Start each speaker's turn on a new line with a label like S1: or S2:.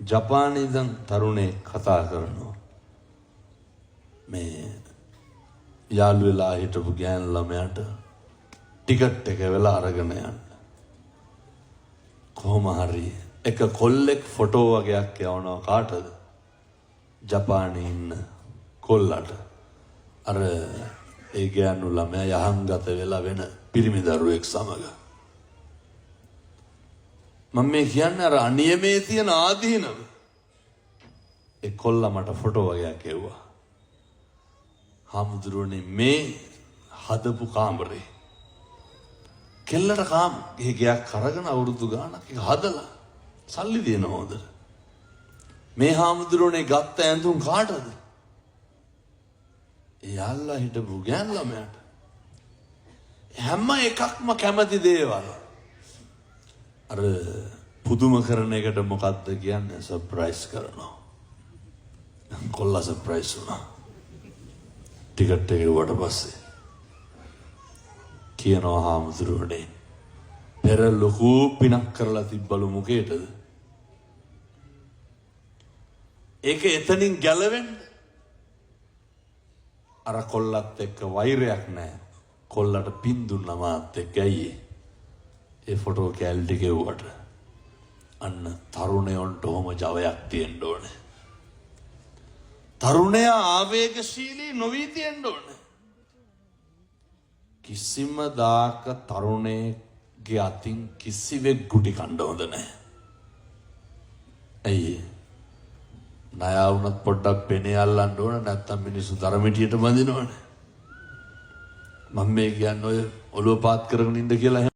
S1: ජපානයේ ඉඳන් තරුණේ කතා කරනවා. මේ යාළු වෙලා හිටපු ගෑනු ළමයාට ටිකට් එක වෙලා අරගෙන යන්න. කොහොම හරි එක කොල්ලෙක් ෆොටෝ වගේක් යවනවා කාටද? ජපානයේ ඉන්න කොල්ලට. අර ඒ ගෑනු ළමයා යහංගත වෙලා වෙන පිරිමි දරුවෙක් සමග. මම මේ කියන්නේ අර අනියමේ තියෙන ආදීනව. ඒ කොල්ලා මට ෆොටෝ වගේක් එව්වා. හාමුදුරුවනේ මේ හදපු කාමරේ කෙල්ලට ඒ ගයක් අරගෙන අවුරුදු ගාණක් ඒක හදලා සල්ලි දෙන හොඳට. මේ හාමුදුරුවනේ ගත්ත ඇඳුම් කාටද? එයාලා හිටපු ගෑනු ළමයාට. හැම එකක්ම කැමති දේවල්. අර පුදුම කරන එකට මොකද්ද කියන්නේ? සර්ප්‍රයිස් කරනවා. කොල්ලා සර්ප්‍රයිස් වුණා. ටිකට් එක වට පස්සේ කියනවා හාමුදුරුවනේ පෙර ලොකු පිනක් කරලා තිබ්බලු මොකේද? ඒක එතනින් ගැලවෙන්න. අර කොල්ලත් එක්ක වෛරයක් නැහැ. කොල්ලට පින් දුන්නා මාත් එක්ක. ඇයි ඒ ෆොටෝ කැල්ටි ගෙව්වට? අන්න තරුණයන්ට ඔහොම ජවයක් තියෙන්න ඕනේ. තරුණයා ආවේගශීලී නොවී තියෙන්න ඕනේ. කිසිම දාක තරුණයෙක්ගේ අතින් කිසිවෙක් ගුටි කන්න හොඳ නැහැ. ඇයි? ණය වුණත් පොඩ්ඩක් පෙනේ අල්ලන්න ඕන, නැත්තම් මිනිස්සු දරමිටියට බඳිනවනේ. මම මේ කියන්නේ ඔය ඔළුව පාත් කරගෙන ඉන්න කියලා